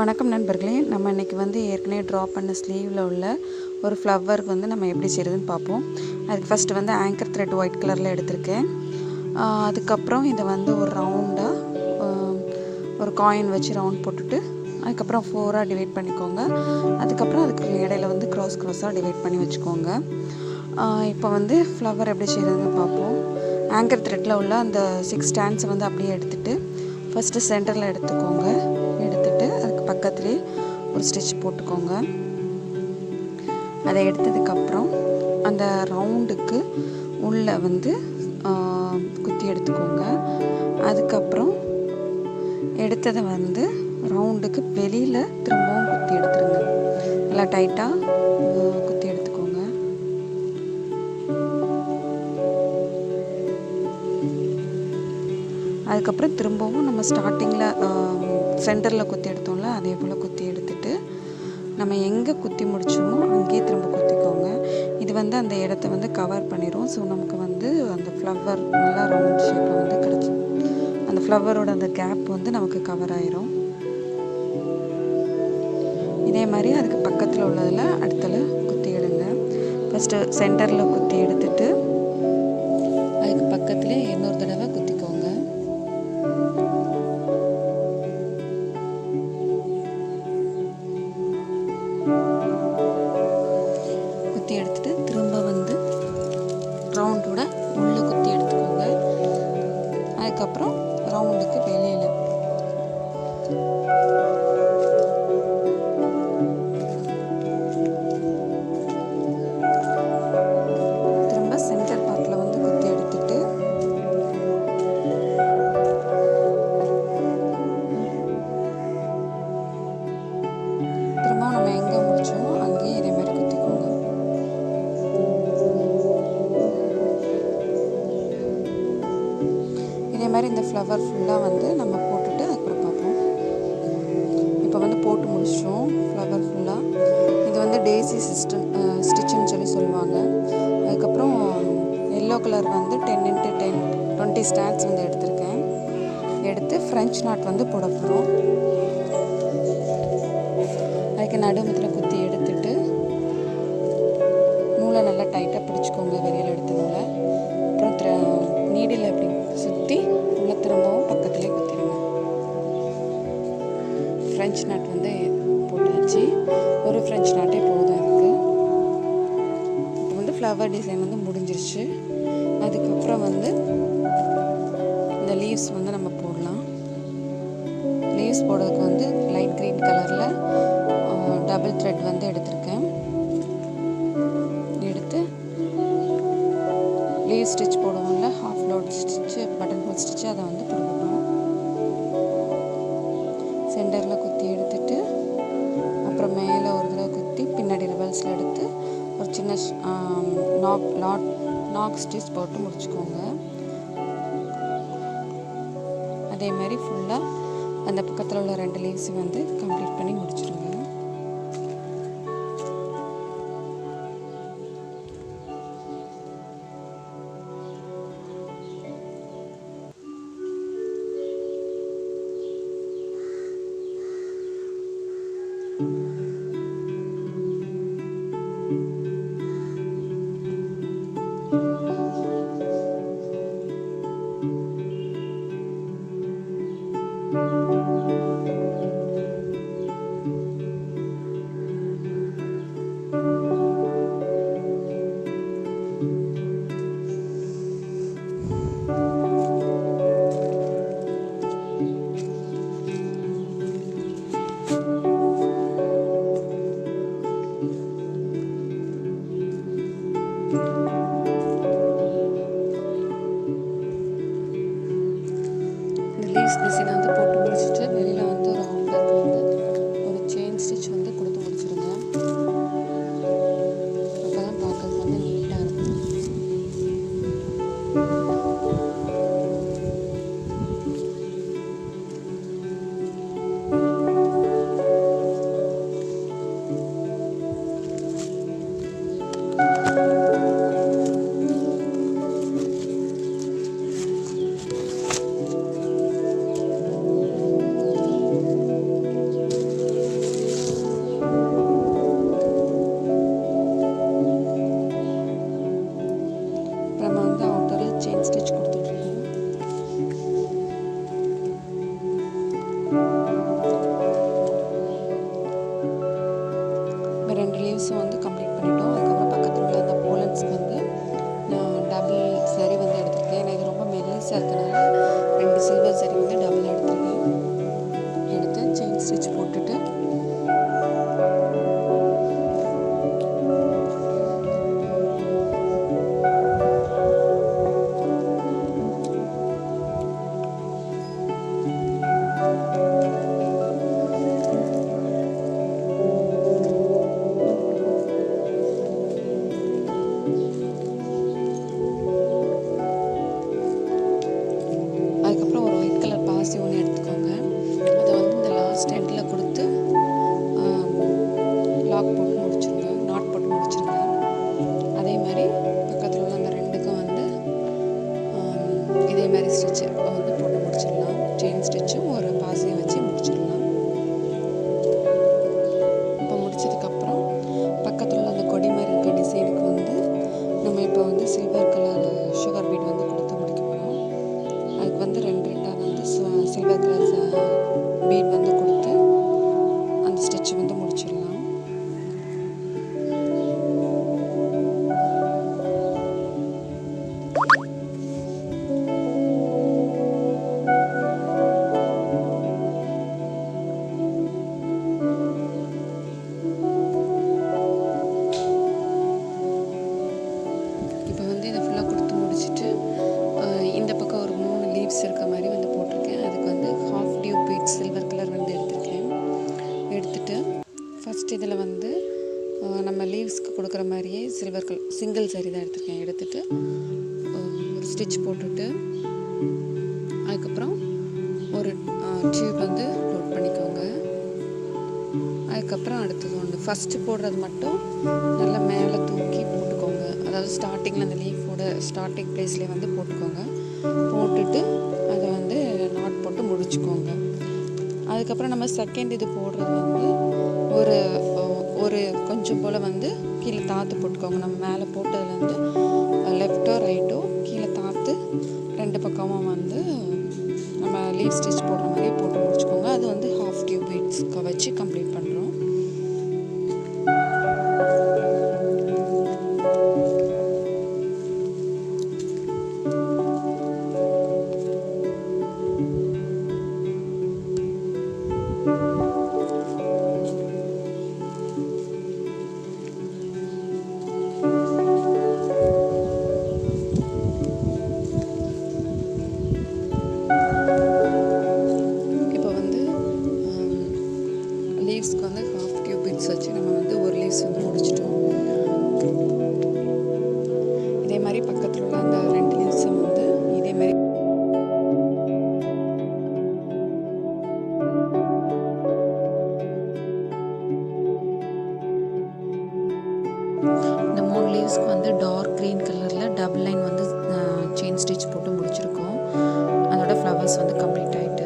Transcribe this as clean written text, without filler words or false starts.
வணக்கம் நண்பர்களே, நம்ம இன்றைக்கி ஏற்கனவே ட்ரா பண்ண ஸ்லீவில் உள்ள ஒரு ஃப்ளவருக்கு நம்ம எப்படி செய்கிறதுன்னு பார்ப்போம். அதுக்கு ஃபஸ்ட்டு ஆங்கர் த்ரெட் ஒயிட் கலரில் எடுத்திருக்கேன். அதுக்கப்புறம் இதை ஒரு ரவுண்டாக ஒரு காயின் வச்சு ரவுண்ட் போட்டுட்டு அதுக்கப்புறம் 4ஆக டிவைட் பண்ணிக்கோங்க. அதுக்கப்புறம் அதுக்கு இடையில க்ராஸாக டிவைட் பண்ணி வச்சுக்கோங்க. இப்போ ஃப்ளவர் எப்படி செய்கிறதுன்னு பார்ப்போம். ஆங்கர் த்ரெட்டில் உள்ள அந்த 6 ஸ்டாண்ட்ஸை அப்படியே எடுத்துகிட்டு ஃபஸ்ட்டு சென்டரில் எடுத்துக்கோங்க. எடுத்துகிட்டு அதுக்கு பக்கத்துலேயே ஒரு ஸ்டிச் போட்டுக்கோங்க. அதை எடுத்ததுக்கப்புறம் அந்த ரவுண்டுக்கு உள்ளே குத்தி எடுத்துக்கோங்க. அதுக்கப்புறம் எடுத்ததை ரவுண்டுக்கு வெளியில் திரும்பவும் குத்தி எடுத்துருங்க. நல்லா டைட்டாக குத்தி எடுத்துக்கோங்க. அதுக்கப்புறம் திரும்பவும் நம்ம ஸ்டார்டிங்கில் சென்டரில் குத்தி எடுத்தோம்ல, அதே போல் குத்தி எடுத்துட்டு நம்ம எங்கே குத்தி முடிச்சோமோ அங்கேயே திரும்ப குத்திக்கோங்க. இது அந்த இடத்த கவர் பண்ணிடும். ஸோ நமக்கு அந்த ஃப்ளவர் நல்லா ரவுண்ட் ஷேப்பில் கிடச்சி அந்த ஃப்ளவரோட அந்த கேப் நமக்கு கவர் ஆயிரும். இதே மாதிரி அதுக்கு பக்கத்தில் உள்ளதில் அடுத்தல குத்தி எடுங்க. ஃபஸ்ட்டு சென்டரில் குத்தி எடுத்துட்டு அதுக்கு பக்கத்துலேயே இன்னொரு தடவை குத்திக்கோங்க. குத்தி எடுத்துட்டு திரும்ப ரவுண்டோட உள்ளே குத்தி எடுத்துக்கோங்க. அதுக்கப்புறம் ரவுண்டுக்கு வெளியில் திரும்ப சென்டர் பார்ட்டில் குத்தி எடுத்துட்டு திரும்ப நம்ம எங்கே முடிச்சோமோ அங்கேயே இதே மாதிரி குத்திக்கோங்க. இதே மாதிரி இந்த ஃப்ளவர் ஃபுல்லாக நம்ம போட்டுட்டு அதுக்கப்புறம் பார்ப்போம். இப்போ போட்டு முடிச்சிட்டோம் ஃப்ளவர் ஃபுல்லாக. இது டேசி ஸ்டிச்சுன்னு சொல்லி சொல்லுவாங்க. அதுக்கப்புறம் எல்லோ கலர் 10x10 20 ஸ்டாண்ட்ஸ் எடுத்திருக்கேன். எடுத்து ஃப்ரெஞ்ச் நாட் போட போகிறோம். அதுக்கு நடுமத்தில் குத்தி எடுத்துட்டு நூலை நல்லா டைட்டாக பிடிச்சிக்கோங்க, வெளியில் எடுத்த நூலை. அப்புறம் நீடில் அப்படி சுற்றி உள்ள திரும்பவும் பக்கத்துலேயே குத்திடுங்க. ஃப்ரெஞ்ச் நாட் போட்டாச்சு. ஒரு ஃப்ரெஞ்ச் நாட்டே போதும் அதுக்கு. இப்போ ஃப்ளவர் டிசைன் முடிஞ்சிருச்சு. அதுக்கப்புறம் இந்த லீவ்ஸ் நம்ம போடலாம். லீவ்ஸ் போடுறதுக்கு லைட் க்ரீன் கலரில் டபுள் த்ரெட் எடுத்திருக்கேன். எடுத்து லீவ் ஸ்டிச் போடுவோம்ல, half load stitch, button hole stitch, அதை போடுவோம். சென்டரில் குத்தி எடுத்துட்டு அப்புறம் மேலே ஒரு தடவை குத்தி பின்னாடி ரிவர்ஸில் எடுத்து ஒரு சின்ன நாக் ஸ்டிச் போட்டு முடிச்சுக்கோங்க. அதே மாதிரி ஃபுல்லாக அந்த பக்கத்தில் உள்ள 2 லீவ்ஸ் கம்ப்ளீட் பண்ணி முடிச்சிடுங்க. ஃப்ளவர்ஸும் வந்து கம்ப்ளீட் பண்ணிட்டோம். அதுக்கப்புறம் பக்கத்தில் உள்ள அந்த போலன்ஸ்க்கு வந்து நான் டபுள் சரி வந்து எடுத்திருக்கேன். ஏன்னா இது ரொம்ப மெல்லிஸாக இருக்கனால 2 சில்வர் சரி வந்து டபுள் எடுத்திருக்கேன். எடுத்து செயின் ஸ்டிச் போட்டுட்டு அதுக்கப்புறம் ஒரு ஒயிட் கலர் பாசி ஒன்று எடுத்துக்கோங்க. அதை வந்து இந்த லாஸ்ட் எண்டில் கொடுத்து லாக் போட்டு முடிச்சுருங்க, நாட் போட்டு முடிச்சுருங்க. அதே மாதிரி பக்கத்தில் உள்ள அந்த ரெண்டுக்கும் வந்து இதே மாதிரி ஸ்டிச்சு வந்து போட்டு முடிச்சிடலாம். செயின் ஸ்டிச்சும் ஒரு பாசியும் வச்சு முடிச்சிடலாம். இப்போ முடிச்சதுக்கப்புறம் பக்கத்தில் உள்ள அந்த கொடி மாதிரி இருக்க டிசைனுக்கு வந்து நம்ம இப்போ வந்து சில்வர் கலர் சுகர் பீட் வந்து கொடுத்து முடிக்க போகிறோம். அதுக்கு வந்து 2 வந்து சில்வர் கலர் பீட் வந்து கொடுத்து அந்த ஸ்டிச் வந்து முடிச்சிடலாம். இப்போ வந்து இதை ஃபுல்லாக கொடுத்து முடிச்சுட்டு இந்த பக்கம் ஒரு 3 லீவ்ஸ் இருக்க மாதிரி வந்து போட்டிருக்கேன். அதுக்கு வந்து half tube beads silver colour வந்து எடுத்திருக்கேன். எடுத்துட்டு ஃபஸ்ட் இதில் வந்து நம்ம லீவ்ஸ்க்கு கொடுக்குற மாதிரியே சில்வர் கலர் சிங்கிள் சரி தான் எடுத்திருக்கேன். எடுத்துட்டு ஒரு ஸ்டிச் போட்டுட்டு அதுக்கப்புறம் ஒரு டியூப் வந்து லோட் பண்ணிக்கோங்க. அதுக்கப்புறம் அடுத்தது ஒன்று ஃபஸ்ட்டு போடுறது மட்டும் நல்லா மேலே தூக்கி போட்டுக்கோங்க. அதாவது ஸ்டார்டிங்கில் அந்த லீஃபோட ஸ்டார்டிங் ப்ளேஸ்லேயே வந்து போட்டுக்கோங்க. போட்டுட்டு அதை வந்து நாட் போட்டு முடிச்சுக்கோங்க. அதுக்கப்புறம் நம்ம செகண்ட் இது போடுறது வந்து ஒரு கொஞ்சம் போல் வந்து கீழே தாத்து போட்டுக்கோங்க. நம்ம மேலே போட்டதுலேருந்து லெஃப்ட்டோ ரைட்டோ கீழே தாத்து 2 பக்கமும் வந்து நம்ம லீவ் ஸ்டிச் போடுற மாதிரி போட்டு முடிச்சுக்கோங்க. அது வந்து ஹாஃப் டியூப் பீட்ஸ்க்கு வச்சு கம்ப்ளீட் பண்ணுறோம். லீவ்ஸ்க்கு வந்து ஹாஃப் டியூப் பீட்ஸ் வச்சு நம்ம வந்து ஒரு லீவ்ஸ் வந்து முடிச்சிட்டோம். இதே மாதிரி பக்கத்தில் உள்ள அந்த 2 லீவ்ஸும் வந்து இதே மாதிரி இந்த 3 லீவ்ஸ்க்கு வந்து டார்க் க்ரீன் கலரில் டபுள் லைன் வந்து செயின் ஸ்டிச் போட்டு முடிச்சிருக்கோம். அதோட ஃப்ளவர்ஸ் வந்து கம்ப்ளீட் ஆகிட்டு